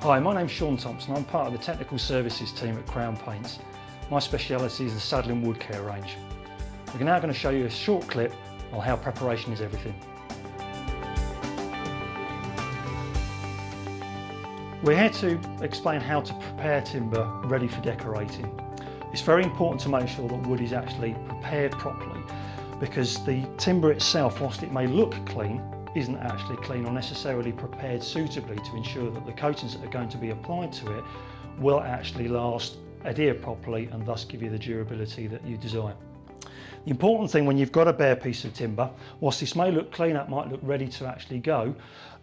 Hi, my name's Sean Thompson. I'm part of the technical services team at Crown Paints. My speciality is the Sadolin wood care range. We're now going to show you a short clip on how preparation is everything. We're here to explain how to prepare timber ready for decorating. It's very important to make sure that wood is actually prepared properly, because the timber itself, whilst it may look clean, isn't actually clean or necessarily prepared suitably to ensure that the coatings that are going to be applied to it will actually last, adhere properly, and thus give you the durability that you desire. The important thing when you've got a bare piece of timber, whilst this may look clean, it might look ready to actually go,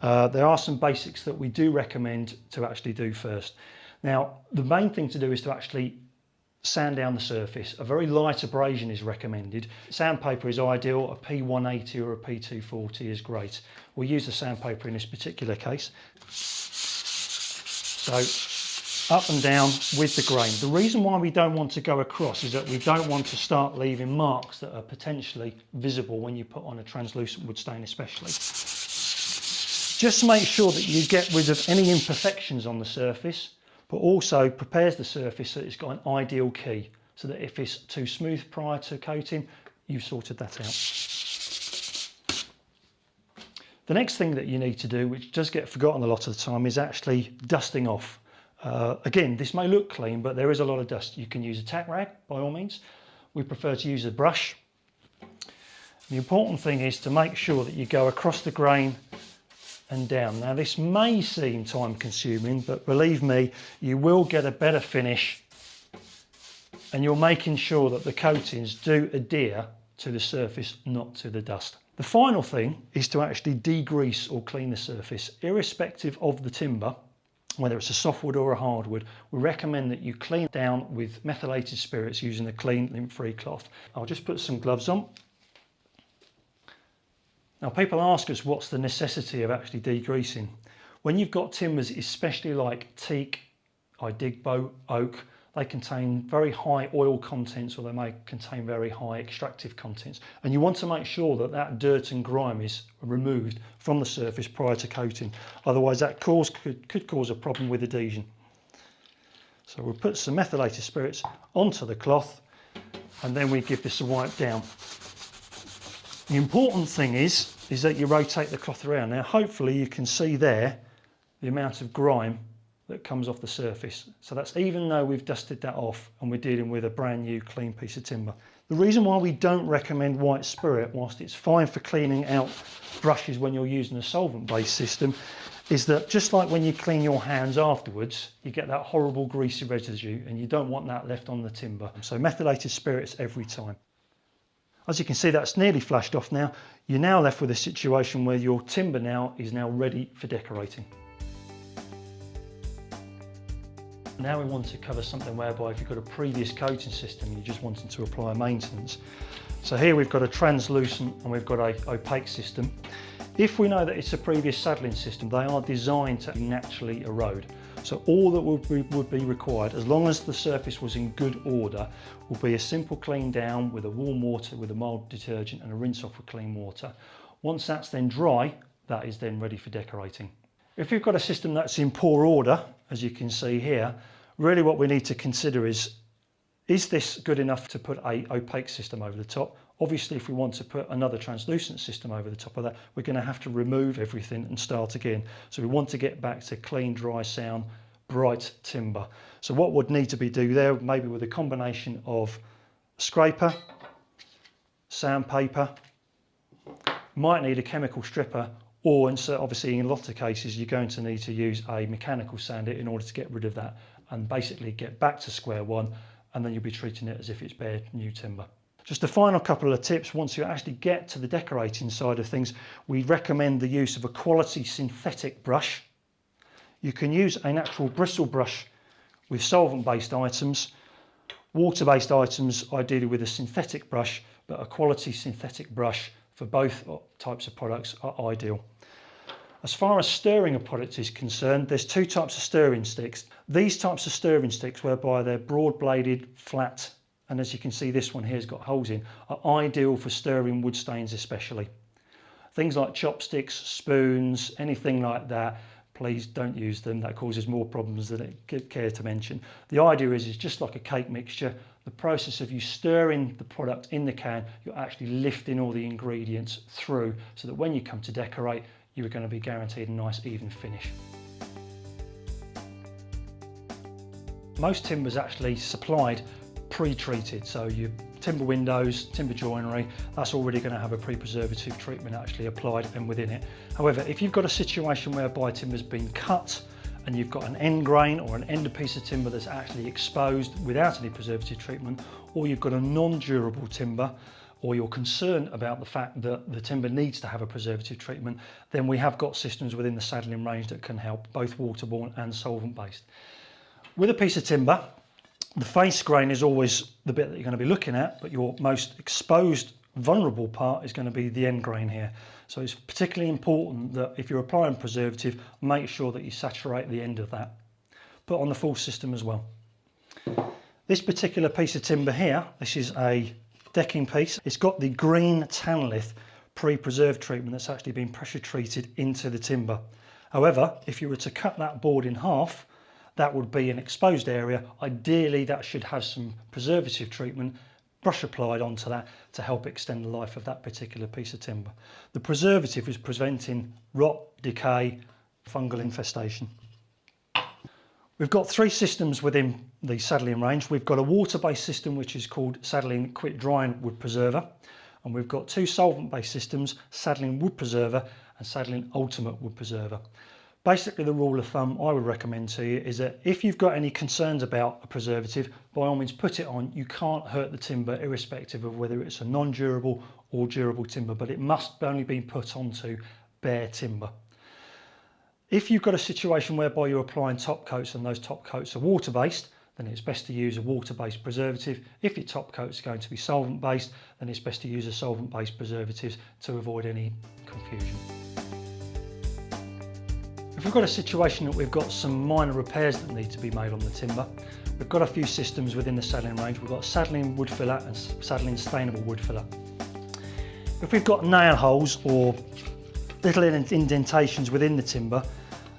there are some basics that we do recommend to actually do first. Now, the main thing to do is to actually sand down the surface. A very light abrasion is recommended. Sandpaper is ideal. A P180 or a P240 is great. We'll use the sandpaper in this particular case. So up and down with the grain. The reason why we don't want to go across is that we don't want to start leaving marks that are potentially visible when you put on a translucent wood stain especially. Just make sure that you get rid of any imperfections on the surface, but also prepares the surface so that it's got an ideal key, so that if it's too smooth prior to coating, you've sorted that out. The next thing that you need to do, which does get forgotten a lot of the time, is actually dusting off. Again, this may look clean, but there is a lot of dust. You can use a tack rag by all means. We prefer to use a brush. The important thing is to make sure that you go across the grain and down. Now this may seem time consuming, but believe me, you will get a better finish, and you're making sure that the coatings do adhere to the surface, not to the dust. The final thing is to actually degrease or clean the surface. Irrespective of the timber, whether it's a softwood or a hardwood, we recommend that you clean down with methylated spirits using a clean, lint-free cloth. I'll just put some gloves on. Now people ask us what's the necessity of actually degreasing. When you've got timbers, especially like teak, idigbo, oak, they contain very high oil contents, or they may contain very high extractive contents. And you want to make sure that that dirt and grime is removed from the surface prior to coating. Otherwise that could cause a problem with adhesion. So we'll put some methylated spirits onto the cloth, and then we give this a wipe down. The important thing is that you rotate the cloth around. Now hopefully you can see there the amount of grime that comes off the surface. So that's even though we've dusted that off and we're dealing with a brand new clean piece of timber. The reason why we don't recommend white spirit, whilst it's fine for cleaning out brushes when you're using a solvent-based system, is that just like when you clean your hands afterwards, you get that horrible greasy residue, and you don't want that left on the timber. So methylated spirits every time. As you can see, that's nearly flashed off now. You're now left with a situation where your timber is now ready for decorating. Now we want to cover something whereby if you've got a previous coating system and you're just wanting to apply maintenance. So here we've got a translucent and we've got an opaque system. If we know that it's a previous Sadolin system, they are designed to naturally erode. So all that would be required, as long as the surface was in good order, will be a simple clean down with a warm water with a mild detergent and a rinse off with clean water. Once that's then dry, that is then ready for decorating. If you've got a system that's in poor order, as you can see here, really what we need to consider is this good enough to put an opaque system over the top? Obviously, if we want to put another translucent system over the top of that, we're going to have to remove everything and start again. So we want to get back to clean, dry, sound, bright timber. So what would need to be done there, maybe with a combination of scraper, sandpaper, might need a chemical stripper, or obviously in a lot of cases you're going to need to use a mechanical sander in order to get rid of that and basically get back to square one, and then you'll be treating it as if it's bare new timber. Just a final couple of tips. Once you actually get to the decorating side of things, we recommend the use of a quality synthetic brush. You can use a natural bristle brush with solvent-based items, water-based items ideally with a synthetic brush, but a quality synthetic brush for both types of products are ideal. As far as stirring a product is concerned, there's two types of stirring sticks. These types of stirring sticks, whereby they're broad-bladed, flat, and as you can see this one here has got holes in, are ideal for stirring wood stains especially. Things like chopsticks, spoons, anything like that, please don't use them. That causes more problems than it care to mention. The idea is just like a cake mixture. The process of you stirring the product in the can, you're actually lifting all the ingredients through so that when you come to decorate, you're going to be guaranteed a nice even finish. Most timber's actually supplied pre-treated, so your timber windows, timber joinery, that's already going to have a pre-preservative treatment actually applied and within it. However, if you've got a situation whereby timber's been cut and you've got an end grain or an end piece of timber that's actually exposed without any preservative treatment, or you've got a non-durable timber, or you're concerned about the fact that the timber needs to have a preservative treatment, then we have got systems within the Sadolin range that can help, both waterborne and solvent based. With a piece of timber, the face grain is always the bit that you're going to be looking at, but your most exposed, vulnerable part is going to be the end grain here. So it's particularly important that if you're applying preservative, make sure that you saturate the end of that. Put on the full system as well. This particular piece of timber here, this is a decking piece. It's got the green Tanlith pre-preserved treatment that's actually been pressure treated into the timber. However, if you were to cut that board in half, that would be an exposed area. Ideally, that should have some preservative treatment brush applied onto that to help extend the life of that particular piece of timber. The preservative is preventing rot, decay, fungal infestation. We've got three systems within the Sadolin range. We've got a water-based system which is called Sadolin Quick Drying Wood Preserver, and we've got two solvent-based systems, Sadolin Wood Preserver and Sadolin Ultimate Wood Preserver. Basically, the rule of thumb I would recommend to you is that if you've got any concerns about a preservative, by all means put it on. You can't hurt the timber irrespective of whether it's a non-durable or durable timber, but it must only be put onto bare timber. If you've got a situation whereby you're applying top coats and those top coats are water-based, then it's best to use a water-based preservative. If your top coat is going to be solvent-based, then it's best to use a solvent-based preservative to avoid any confusion. If we've got a situation that we've got some minor repairs that need to be made on the timber, we've got a few systems within the Sadolin range. We've got Sadolin Wood Filler and Sadolin Stainable Wood Filler. If we've got nail holes or little indentations within the timber,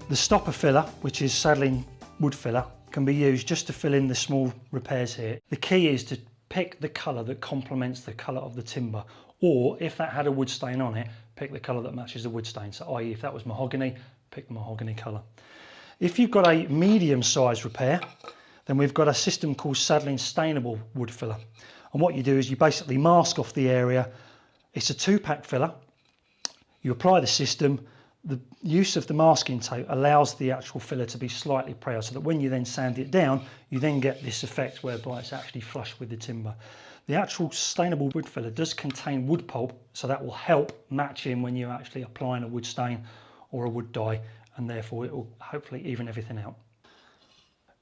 the stopper filler, which is Sadolin Wood Filler, can be used just to fill in the small repairs here. The key is to pick the colour that complements the colour of the timber, or if that had a wood stain on it, pick the colour that matches the wood stain. So i.e. if that was mahogany, pick the mahogany colour. If you've got a medium sized repair, then we've got a system called Sadolin Stainable Wood Filler. And what you do is you basically mask off the area. It's a 2-pack filler. You apply the system. The use of the masking tape allows the actual filler to be slightly proud, so that when you then sand it down, you then get this effect whereby it's actually flush with the timber. The actual stainable wood filler does contain wood pulp, so that will help match in when you're actually applying a wood stain or a wood dye, and therefore it will hopefully even everything out.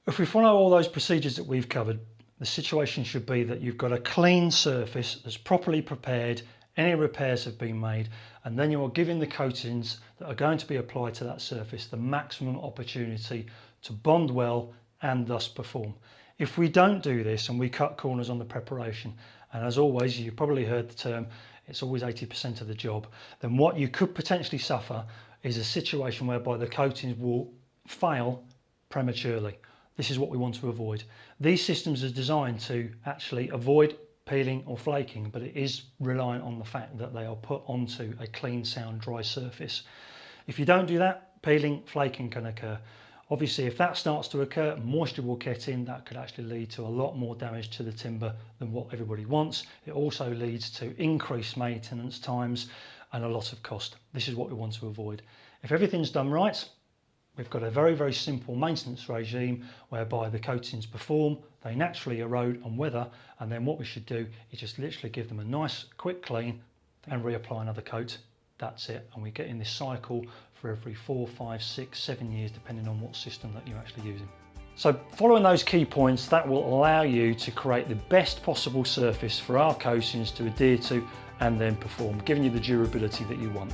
If we follow all those procedures that we've covered, the situation should be that you've got a clean surface that's properly prepared, any repairs have been made, and then you are giving the coatings that are going to be applied to that surface the maximum opportunity to bond well and thus perform. If we don't do this and we cut corners on the preparation, and as always, you've probably heard the term, it's always 80% of the job, then what you could potentially suffer is a situation whereby the coatings will fail prematurely. This is what we want to avoid. These systems are designed to actually avoid peeling or flaking, but it is reliant on the fact that they are put onto a clean, sound, dry surface. If you don't do that, peeling, flaking can occur. Obviously, if that starts to occur, moisture will get in. That could actually lead to a lot more damage to the timber than what everybody wants. It also leads to increased maintenance times and a lot of cost. This is what we want to avoid. If everything's done right, we've got a very, very simple maintenance regime whereby the coatings perform, they naturally erode and weather, and then what we should do is just literally give them a nice quick clean and reapply another coat. That's it, and we get in this cycle for every 4, 5, 6, 7 years, depending on what system that you're actually using. So following those key points, that will allow you to create the best possible surface for our coatings to adhere to and then perform, giving you the durability that you want.